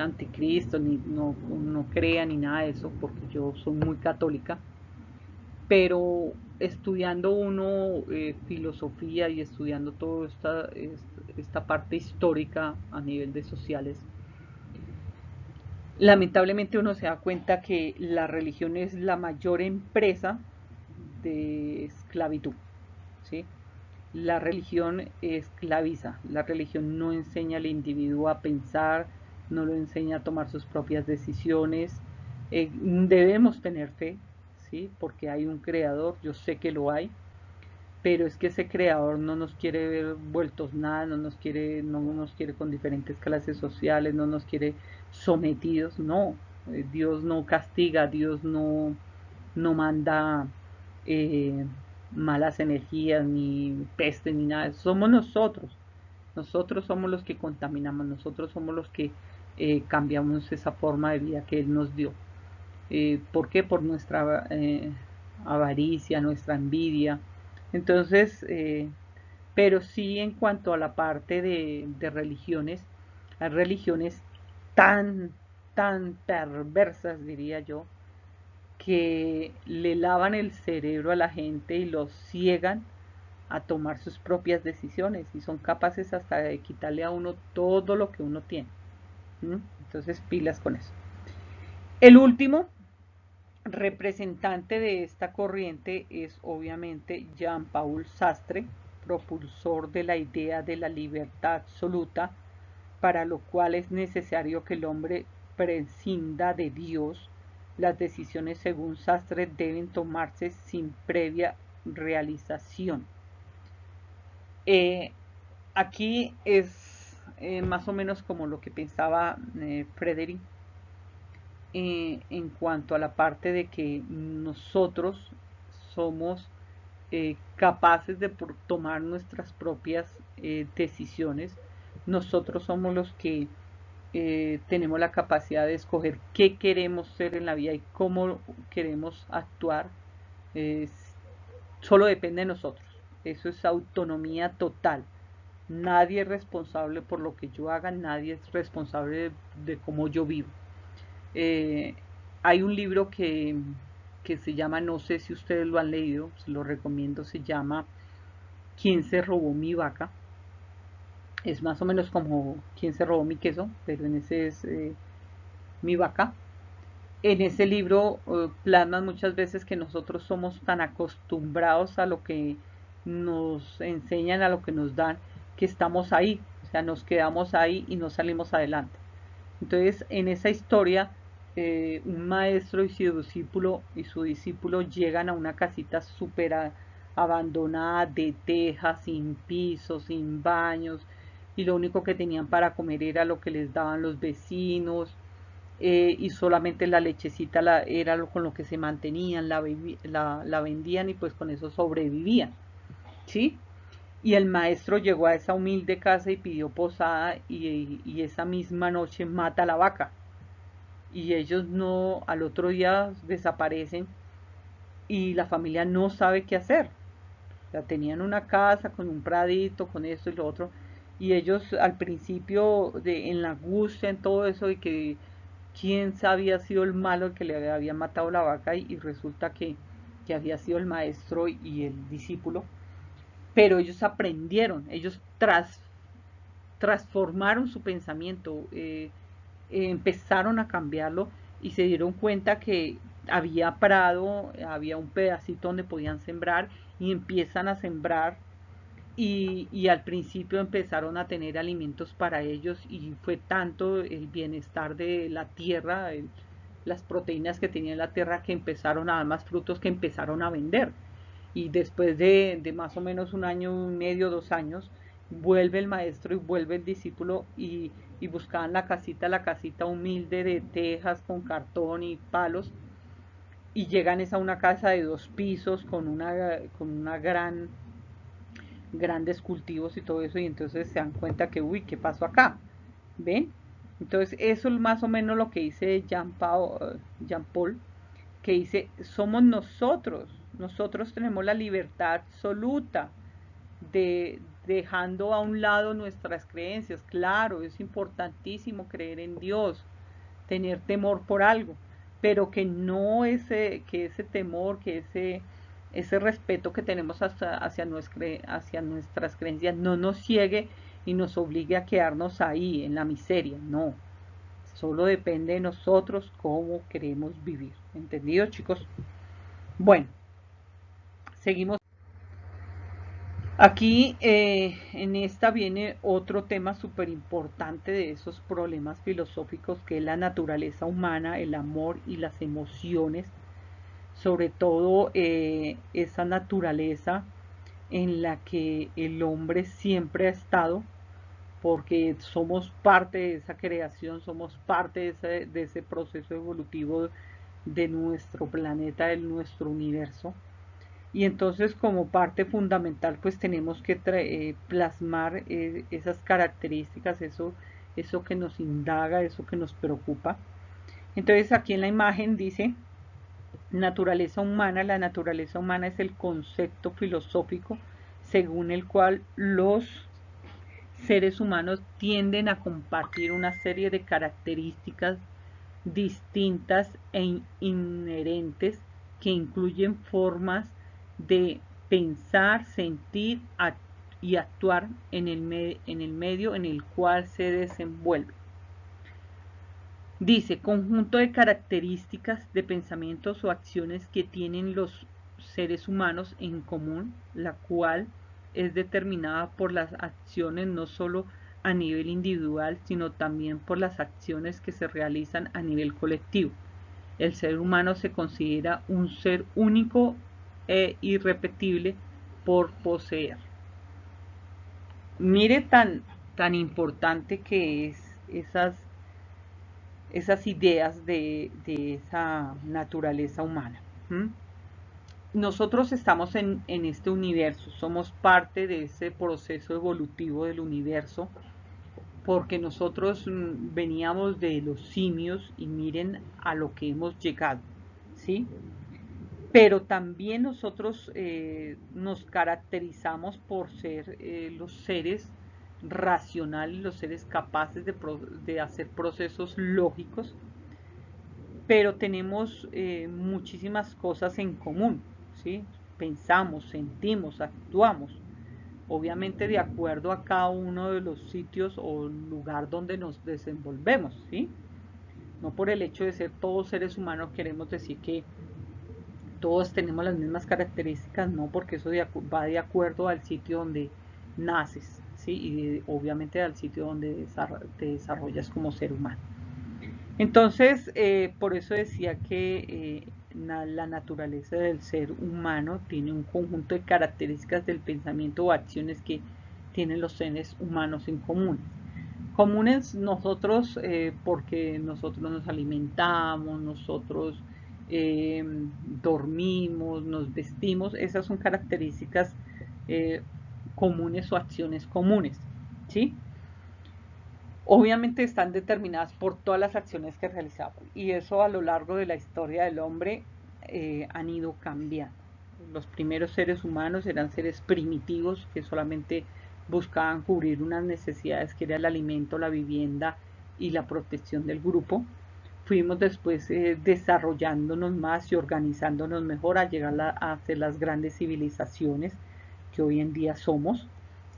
anticristo, ni no crea ni nada de eso, porque yo soy muy católica, pero estudiando uno filosofía y estudiando toda esta parte histórica a nivel de sociales, lamentablemente uno se da cuenta que la religión es la mayor empresa de esclavitud, ¿sí? La religión esclaviza, la religión no enseña al individuo a pensar, no lo enseña a tomar sus propias decisiones. Debemos tener fe, ¿sí? Porque hay un creador, yo sé que lo hay, pero es que ese creador no nos quiere ver vueltos nada, no nos quiere con diferentes clases sociales, no nos quiere sometidos, no. Dios no castiga, Dios no manda eh, malas energías, ni peste, ni nada. Somos nosotros. Nosotros somos los que contaminamos, nosotros somos los que cambiamos esa forma de vida que Él nos dio. ¿Por qué? Por nuestra avaricia, nuestra envidia. Entonces, pero sí en cuanto a la parte de religiones, hay religiones tan, tan perversas, diría yo, que le lavan el cerebro a la gente y los ciegan a tomar sus propias decisiones y son capaces hasta de quitarle a uno todo lo que uno tiene. ¿Mm? Entonces, pilas con eso. El último representante de esta corriente es obviamente Jean-Paul Sartre, propulsor de la idea de la libertad absoluta, para lo cual es necesario que el hombre prescinda de Dios. Las decisiones, según Sartre, deben tomarse sin previa realización. Eh, Aquí es más o menos como lo que pensaba Frederick en cuanto a la parte de que nosotros somos capaces de tomar nuestras propias decisiones. Nosotros somos los que tenemos la capacidad de escoger qué queremos ser en la vida y cómo queremos actuar. Eh, Solo depende de nosotros. Eso es autonomía total. Nadie es responsable por lo que yo haga, nadie es responsable de cómo yo vivo. Eh, Hay un libro que se llama, no sé si ustedes lo han leído, se lo recomiendo, se llama ¿Quién se robó mi vaca? Es más o menos como ¿Quién se robó mi queso? Pero en ese es mi vaca. En ese libro plasman muchas veces que nosotros somos tan acostumbrados a lo que nos enseñan, a lo que nos dan, que estamos ahí, o sea, nos quedamos ahí y no salimos adelante. Entonces, en esa historia, un maestro y su discípulo llegan a una casita súper abandonada, de tejas, sin piso, sin baños, y lo único que tenían para comer era lo que les daban los vecinos, y solamente la lechecita era con lo que se mantenían, la vendían y pues con eso sobrevivían, ¿sí? Y el maestro llegó a esa humilde casa y pidió posada y esa misma noche mata a la vaca. Y ellos no, al otro día desaparecen y la familia no sabe qué hacer. O sea, tenían una casa con un pradito, con esto y lo otro. Y ellos al principio, en la angustia, en todo eso, de que quién había sido el malo que le había matado la vaca y resulta que había sido el maestro y el discípulo. Pero ellos aprendieron, ellos transformaron su pensamiento, empezaron a cambiarlo y se dieron cuenta que había prado, había un pedacito donde podían sembrar y empiezan a sembrar y al principio empezaron a tener alimentos para ellos y fue tanto el bienestar de la tierra, las proteínas que tenía la tierra que empezaron a dar más frutos que empezaron a vender. Y después de más o menos un año y medio, 2 años, vuelve el maestro y vuelve el discípulo y buscaban la casita humilde de tejas con cartón y palos y llegan es a una casa de 2 pisos con una grandes cultivos y todo eso y entonces se dan cuenta que, uy, ¿qué pasó acá? ¿Ven? Entonces eso es más o menos lo que dice Jean Paul, que dice, somos nosotros tenemos la libertad absoluta de dejando a un lado nuestras creencias. Claro, es importantísimo creer en Dios, tener temor por algo, pero que ese temor, ese respeto que tenemos hacia nuestras creencias no nos ciegue y nos obligue a quedarnos ahí en la miseria. No, solo depende de nosotros cómo queremos vivir. ¿Entendido, chicos? Bueno, seguimos. Aquí en esta viene otro tema súper importante de esos problemas filosóficos que es la naturaleza humana, el amor y las emociones, sobre todo esa naturaleza en la que el hombre siempre ha estado, porque somos parte de esa creación, somos parte de ese proceso evolutivo de nuestro planeta, de nuestro universo. Y entonces como parte fundamental pues tenemos que plasmar esas características, eso que nos indaga, eso que nos preocupa. Entonces aquí en la imagen dice naturaleza humana. La naturaleza humana es el concepto filosófico según el cual los seres humanos tienden a compartir una serie de características distintas e inherentes que incluyen formas de pensar, sentir y actuar en el medio en el cual se desenvuelve. Dice, conjunto de características de pensamientos o acciones que tienen los seres humanos en común, la cual es determinada por las acciones no solo a nivel individual, sino también por las acciones que se realizan a nivel colectivo. El ser humano se considera un ser único e irrepetible por poseer. Mire tan importante que es esas ideas de esa naturaleza humana. ¿Mm? Nosotros estamos en este universo, somos parte de ese proceso evolutivo del universo, porque nosotros veníamos de los simios y miren a lo que hemos llegado, ¿sí? Pero también nosotros nos caracterizamos por ser los seres racionales, los seres capaces de hacer procesos lógicos, pero tenemos muchísimas cosas en común, ¿sí? Pensamos, sentimos, actuamos, obviamente de acuerdo a cada uno de los sitios o lugar donde nos desenvolvemos, ¿sí? No por el hecho de ser todos seres humanos queremos decir que todos tenemos las mismas características, no, porque eso va de acuerdo al sitio donde naces, ¿sí? Y obviamente al sitio donde te desarrollas como ser humano. Entonces, por eso decía que la naturaleza del ser humano tiene un conjunto de características del pensamiento o acciones que tienen los seres humanos en común. Comunes nosotros, porque nosotros nos alimentamos, nosotros eh, dormimos, nos vestimos, esas son características eh, comunes o acciones comunes, ¿sí? Obviamente están determinadas por todas las acciones que realizamos y eso a lo largo de la historia del hombre han ido cambiando. Los primeros seres humanos eran seres primitivos que solamente buscaban cubrir unas necesidades que era el alimento, la vivienda y la protección del grupo. Fuimos después desarrollándonos más y organizándonos mejor a llegar a ser las grandes civilizaciones que hoy en día somos,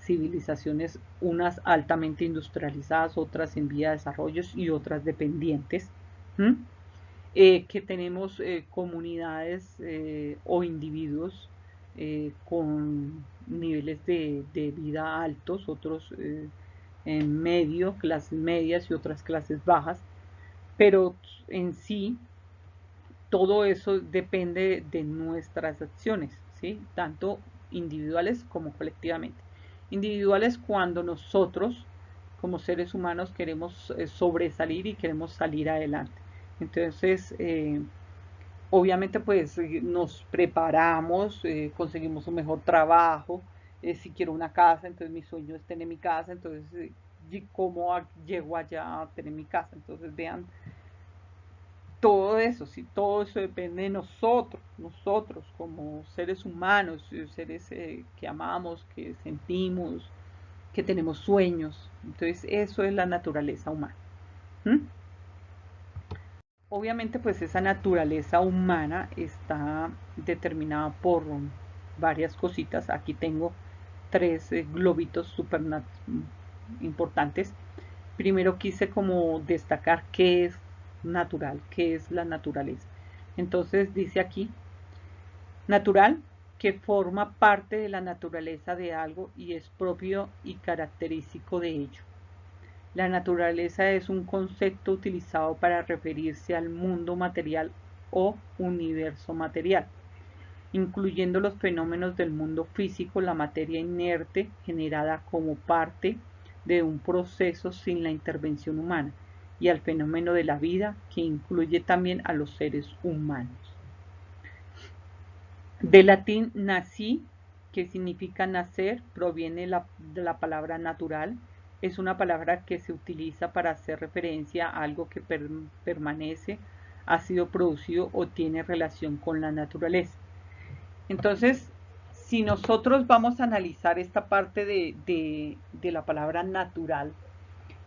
civilizaciones unas altamente industrializadas, otras en vía de desarrollo y otras dependientes, que tenemos comunidades o individuos con niveles de vida altos, otros en medio, clases medias y otras clases bajas, pero en sí todo eso depende de nuestras acciones, ¿sí? Tanto individuales como colectivamente. Individual es cuando nosotros, como seres humanos, queremos sobresalir y queremos salir adelante. Entonces, obviamente, pues nos preparamos, conseguimos un mejor trabajo. Si quiero una casa, entonces mi sueño es tener mi casa. Entonces, ¿cómo llego allá a tener mi casa? Entonces, vean, todo eso, sí, todo eso depende de nosotros como seres humanos, seres que amamos, que sentimos, que tenemos sueños. Entonces, eso es la naturaleza humana. ¿Mm? Obviamente, pues esa naturaleza humana está determinada por varias cositas. Aquí tengo tres globitos súper importantes. Primero quise como destacar qué es natural, qué es la naturaleza. Entonces dice aquí, natural, que forma parte de la naturaleza de algo y es propio y característico de ello. La naturaleza es un concepto utilizado para referirse al mundo material o universo material, incluyendo los fenómenos del mundo físico, la materia inerte generada como parte de un proceso sin la intervención humana, y al fenómeno de la vida, que incluye también a los seres humanos. Del latín nací, que significa nacer, proviene de la palabra natural. Es una palabra que se utiliza para hacer referencia a algo que permanece, ha sido producido o tiene relación con la naturaleza. Entonces, si nosotros vamos a analizar esta parte de la palabra natural,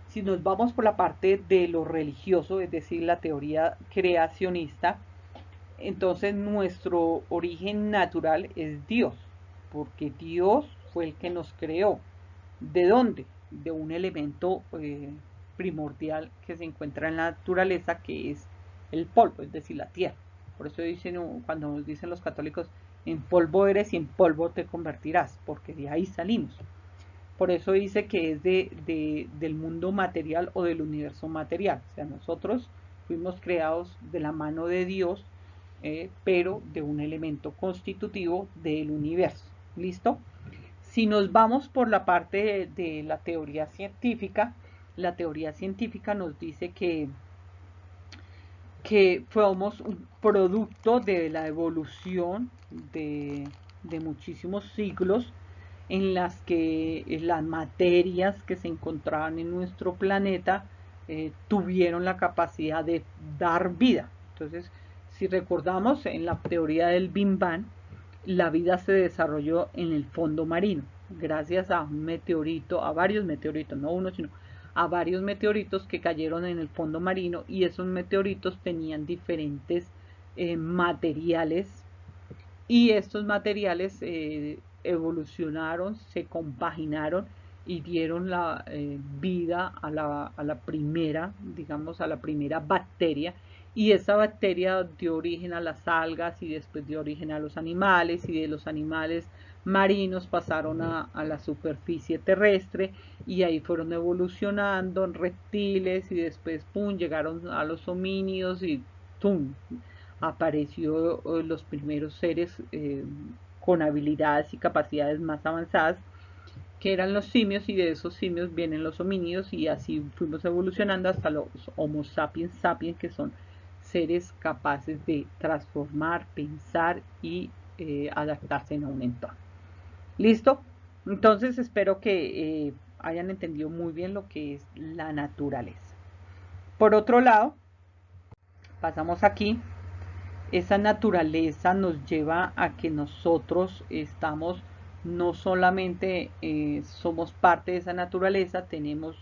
si nos vamos por la parte de lo religioso, es decir, la teoría creacionista, entonces nuestro origen natural es Dios, porque Dios fue el que nos creó. ¿De dónde? De un elemento primordial que se encuentra en la naturaleza, que es el polvo, es decir, la tierra. Por eso dicen, cuando dicen los católicos, en polvo eres y en polvo te convertirás, porque de ahí salimos. Por eso dice que es del mundo material o del universo material. O sea, nosotros fuimos creados de la mano de Dios, pero de un elemento constitutivo del universo. ¿Listo? Si nos vamos por la parte de la teoría científica nos dice que fuimos un producto de la evolución de muchísimos siglos en las que las materias que se encontraban en nuestro planeta tuvieron la capacidad de dar vida. Entonces, si recordamos en la teoría del Big Bang, la vida se desarrolló en el fondo marino, gracias a un meteorito, a varios meteoritos, no uno, sino a varios meteoritos que cayeron en el fondo marino, y esos meteoritos tenían diferentes materiales, y estos materiales evolucionaron, se compaginaron y dieron la vida a la primera, digamos, a la primera bacteria, y esa bacteria dio origen a las algas y después dio origen a los animales, y de los animales marinos pasaron a la superficie terrestre, y ahí fueron evolucionando en reptiles, y después pum, llegaron a los homínidos y tum, apareció los primeros seres con habilidades y capacidades más avanzadas, que eran los simios, y de esos simios vienen los homínidos, y así fuimos evolucionando hasta los Homo sapiens sapiens, que son seres capaces de transformar, pensar y adaptarse a un entorno. ¿Listo? Entonces espero que hayan entendido muy bien lo que es la naturaleza. Por otro lado, pasamos aquí. Esa naturaleza nos lleva a que nosotros estamos, no solamente somos parte de esa naturaleza, tenemos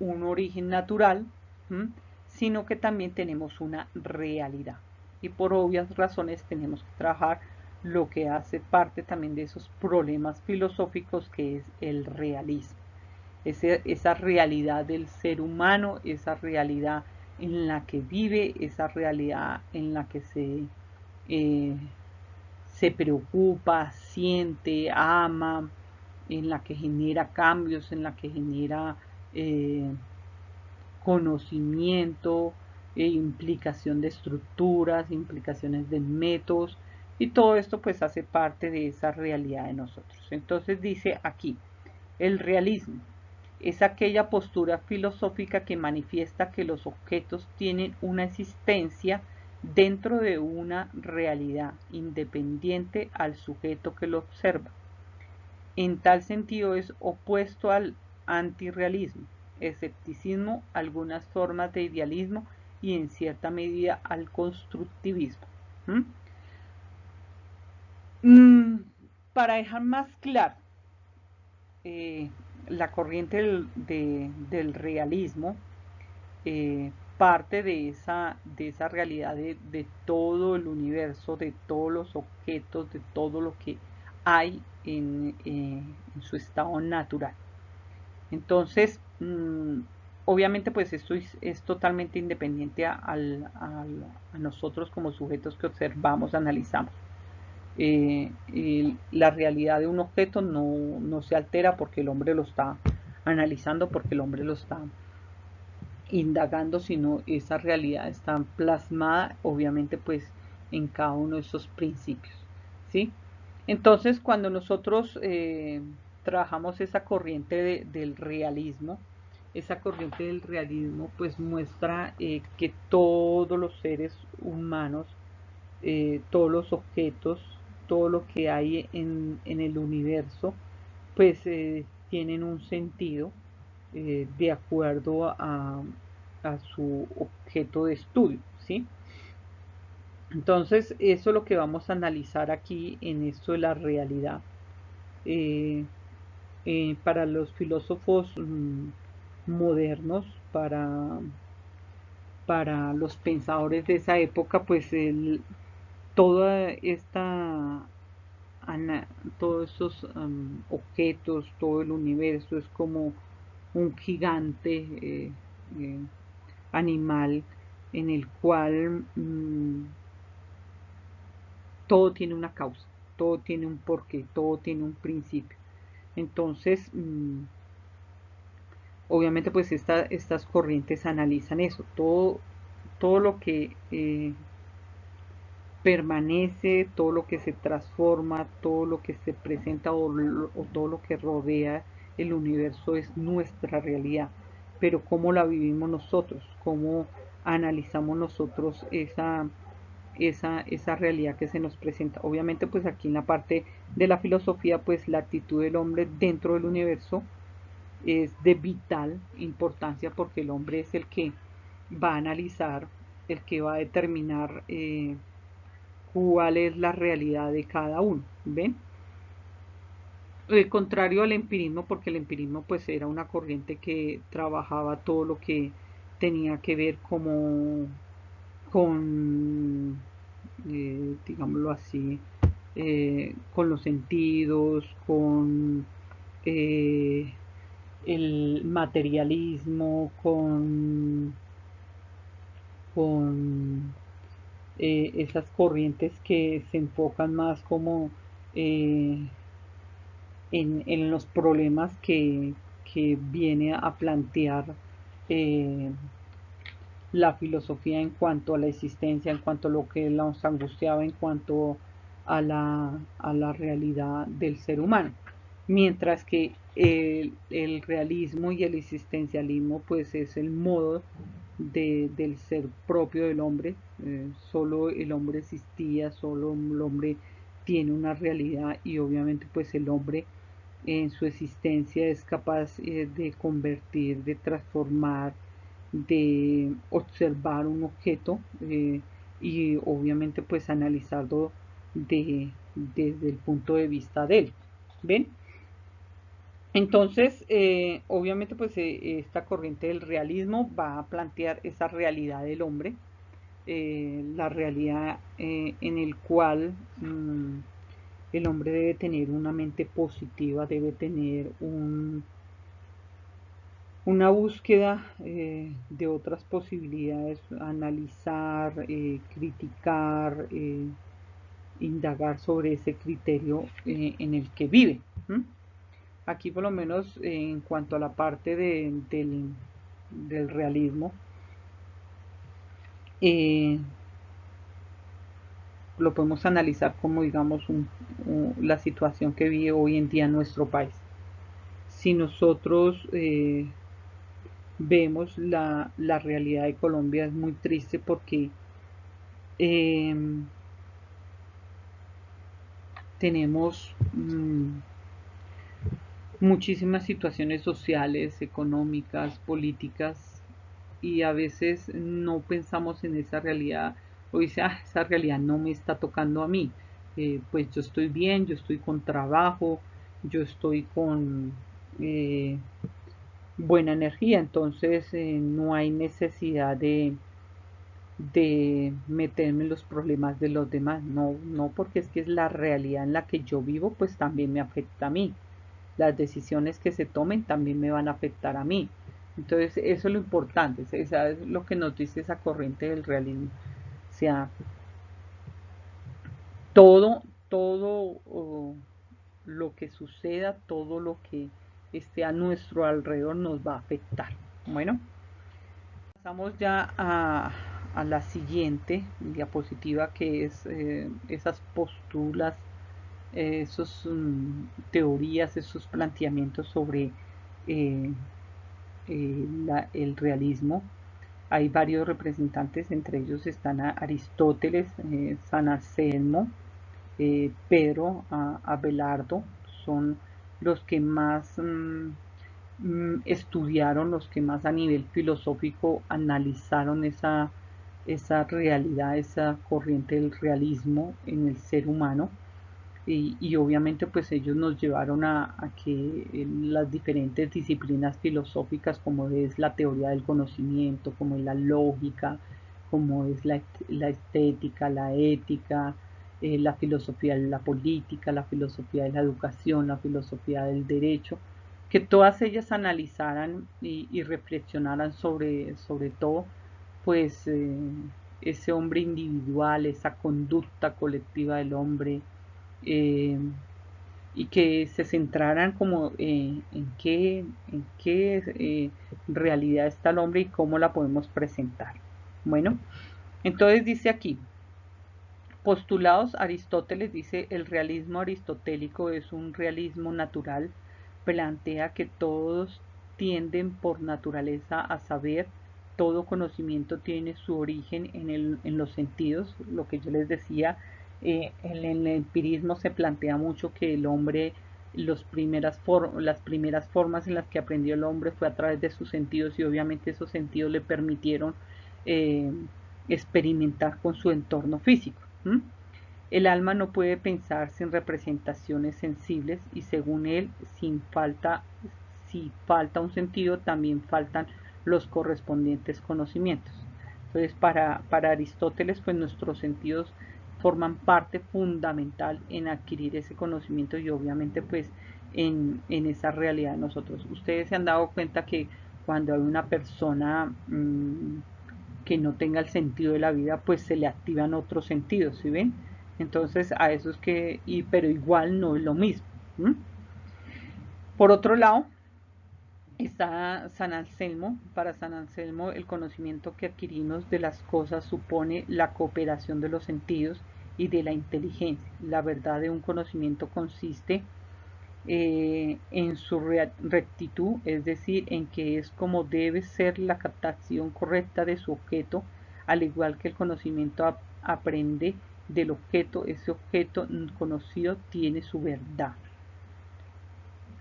un origen natural, ¿m? Sino que también tenemos una realidad. Y por obvias razones tenemos que trabajar lo que hace parte también de esos problemas filosóficos, que es el realismo. Esa realidad del ser humano, esa realidad en la que vive, esa realidad en la que eh, se preocupa, siente, ama, en la que genera cambios, en la que genera eh, conocimiento, implicación de estructuras, implicaciones de métodos, y todo esto pues hace parte de esa realidad de nosotros. Entonces dice aquí, El realismo es aquella postura filosófica que manifiesta que los objetos tienen una existencia dentro de una realidad independiente al sujeto que lo observa. En tal sentido es opuesto al antirrealismo, escepticismo, algunas formas de idealismo y en cierta medida al constructivismo. ¿Mm? Para dejar más claro, eh, la corriente del realismo parte de esa realidad de todo el universo, de todos los objetos, de todo lo que hay en su estado natural. Entonces, obviamente pues esto es totalmente independiente a nosotros como sujetos que observamos, analizamos. La realidad de un objeto no se altera porque el hombre lo está analizando, porque el hombre lo está indagando, sino esa realidad está plasmada obviamente pues en cada uno de esos principios, ¿sí? Entonces cuando nosotros trabajamos esa corriente del realismo, esa corriente del realismo pues muestra que todos los seres humanos, todos los objetos, todo lo que hay en el universo, pues tienen un sentido de acuerdo a su objeto de estudio, ¿sí? Entonces, eso es lo que vamos a analizar aquí en esto de la realidad. Eh, para los filósofos modernos, para los pensadores de esa época, pues toda esta ana, todos esos objetos, todo el universo es como un gigante eh, animal en el cual todo tiene una causa, todo tiene un porqué, todo tiene un principio. Entonces, obviamente pues estas corrientes analizan eso, todo lo que permanece, todo lo que se transforma, todo lo que se presenta o todo lo que rodea el universo es nuestra realidad. Pero cómo la vivimos nosotros, cómo analizamos nosotros esa realidad que se nos presenta. Obviamente pues aquí en la parte de la filosofía pues la actitud del hombre dentro del universo es de vital importancia porque el hombre es el que va a analizar, el que va a determinar cuál es la realidad de cada uno, ¿ven? Contrario al empirismo, porque el empirismo pues era una corriente que trabajaba todo lo que tenía que ver como con, digámoslo así, con los sentidos, con eh, el materialismo, con esas corrientes que se enfocan más como eh, en los problemas que viene a plantear eh, la filosofía en cuanto a la existencia, en cuanto a lo que nos angustiaba, en cuanto a la realidad del ser humano. Mientras que el realismo y el existencialismo pues es el modo del ser propio del hombre. Solo el hombre existía, solo el hombre tiene una realidad y obviamente pues el hombre en su existencia es capaz de convertir, de transformar, de observar un objeto y obviamente pues analizarlo desde el punto de vista de él. ¿Ven? Entonces, obviamente pues esta corriente del realismo va a plantear esa realidad del hombre, la realidad en el cual el hombre debe tener una mente positiva, debe tener una búsqueda de otras posibilidades, analizar, criticar, indagar sobre ese criterio en el que vive. ¿Mm? Aquí por lo menos en cuanto a la parte del realismo, eh, lo podemos analizar como digamos la situación que vive hoy en día nuestro país. si nosotros vemos la realidad de Colombia es muy triste porque eh, tenemos muchísimas situaciones sociales, económicas, políticas y a veces no pensamos en esa realidad o dice, ah, esa realidad no me está tocando a mí. Pues yo estoy bien, yo estoy con trabajo, yo estoy con buena energía, entonces no hay necesidad de meterme en los problemas de los demás. No, no, porque es que es la realidad en la que yo vivo, pues también me afecta a mí. Las decisiones que se tomen también me van a afectar a mí. Entonces, eso es lo importante, esa es lo que nos dice esa corriente del realismo. O sea, todo lo que suceda, todo lo que esté a nuestro alrededor nos va a afectar. Bueno, pasamos ya a la siguiente diapositiva que es esas posturas, esas teorías, esos planteamientos sobre eh, el realismo. Hay varios representantes, entre ellos están Aristóteles, San Anselmo, Pedro, Abelardo, son los que más estudiaron, los que más a nivel filosófico analizaron esa realidad, esa corriente del realismo en el ser humano. Y obviamente pues ellos nos llevaron a que las diferentes disciplinas filosóficas como es la teoría del conocimiento, como es la lógica, como es la estética, la ética, la filosofía de la política, la filosofía de la educación, la filosofía del derecho, que todas ellas analizaran y reflexionaran sobre todo pues ese hombre individual, esa conducta colectiva del hombre, eh, y que se centraran como en qué realidad está el hombre y cómo la podemos presentar. Bueno, entonces dice aquí, postulados Aristóteles dice, el realismo aristotélico es un realismo natural, plantea que todos tienden por naturaleza a saber, todo conocimiento tiene su origen en los sentidos, lo que yo les decía, en el empirismo se plantea mucho que el hombre, las primeras formas en las que aprendió el hombre fue a través de sus sentidos y obviamente esos sentidos le permitieron eh, experimentar con su entorno físico. El alma no puede pensar sin representaciones sensibles y según él, si falta un sentido, también faltan los correspondientes conocimientos. Entonces, para Aristóteles, pues nuestros sentidos forman parte fundamental en adquirir ese conocimiento y obviamente pues en esa realidad de nosotros. Ustedes se han dado cuenta que cuando hay una persona que no tenga el sentido de la vida, pues se le activan otros sentidos, ¿sí ven? Entonces a eso es que, pero igual no es lo mismo. ¿Mm? Por otro lado, está San Anselmo. Para San Anselmo, el conocimiento que adquirimos de las cosas supone la cooperación de los sentidos y de la inteligencia. La verdad de un conocimiento consiste en su rectitud, es decir, en que es como debe ser la captación correcta de su objeto, al igual que el conocimiento aprende del objeto, ese objeto conocido tiene su verdad.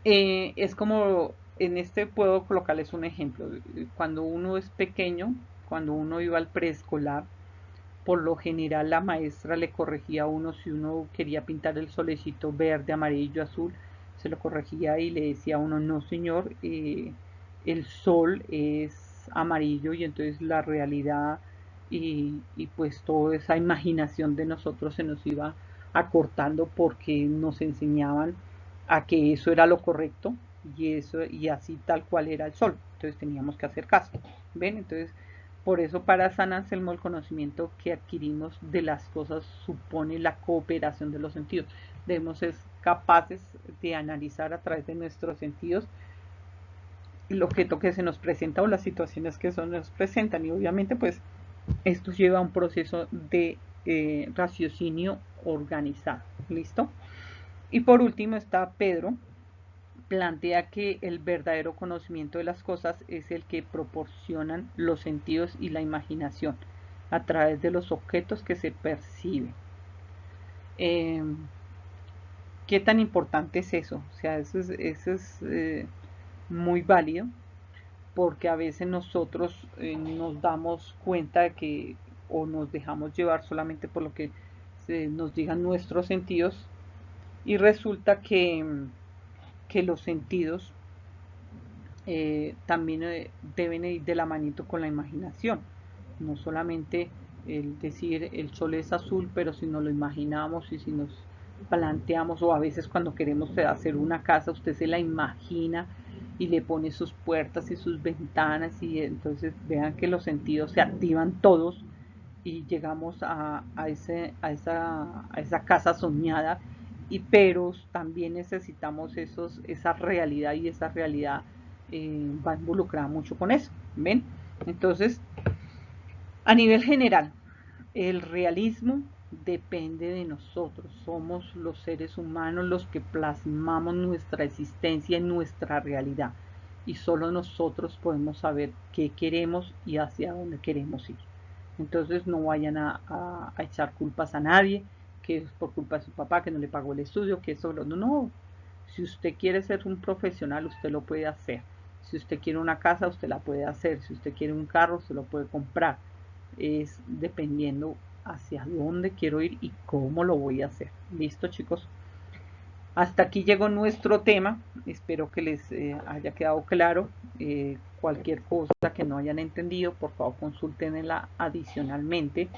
Es como, en este puedo colocarles un ejemplo, cuando uno es pequeño, cuando uno iba al preescolar, por lo general la maestra le corregía a uno si uno quería pintar el solecito verde, amarillo, azul, se lo corregía y le decía a uno, no señor, el sol es amarillo y entonces la realidad y pues toda esa imaginación de nosotros se nos iba acortando porque nos enseñaban a que eso era lo correcto y eso y así tal cual era el sol. Entonces teníamos que hacer caso. ¿Ven? Entonces por eso para San Anselmo el conocimiento que adquirimos de las cosas supone la cooperación de los sentidos. Debemos ser capaces de analizar a través de nuestros sentidos el objeto que se nos presenta o las situaciones que se nos presentan y obviamente pues esto lleva a un proceso de raciocinio organizado. ¿Listo? Y por último está Pedro. plantea que el verdadero conocimiento de las cosas es el que proporcionan los sentidos y la imaginación a través de los objetos que se perciben. Eh, ¿Qué tan importante es eso? O sea, eso es muy válido porque a veces nosotros nos damos cuenta de que o nos dejamos llevar solamente por lo que nos digan nuestros sentidos y resulta que los sentidos también deben ir de la manito con la imaginación. No solamente el decir el sol es azul, pero si nos lo imaginamos y si nos planteamos, o a veces cuando queremos hacer una casa, usted se la imagina y le pone sus puertas y sus ventanas y entonces vean que los sentidos se activan todos y llegamos a esa casa soñada, pero también necesitamos esa realidad y esa realidad va involucrada mucho con eso, ¿ven? Entonces, a nivel general, el realismo depende de nosotros, somos los seres humanos los que plasmamos nuestra existencia en nuestra realidad y solo nosotros podemos saber qué queremos y hacia dónde queremos ir. Entonces no vayan a echar culpas a nadie, que es por culpa de su papá, que no le pagó el estudio, que eso, no. Si usted quiere ser un profesional, usted lo puede hacer. Si usted quiere una casa, usted la puede hacer. Si usted quiere un carro, usted lo puede comprar. Es dependiendo hacia dónde quiero ir y cómo lo voy a hacer. ¿Listo, chicos? Hasta aquí llegó nuestro tema. Espero que les haya quedado claro. Cualquier cosa que no hayan entendido, por favor consúltenla adicionalmente.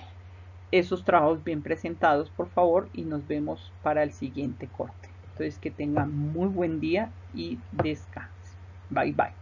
Esos trabajos bien presentados, por favor, y nos vemos para el siguiente corte. Entonces, que tengan muy buen día y descansen. Bye bye.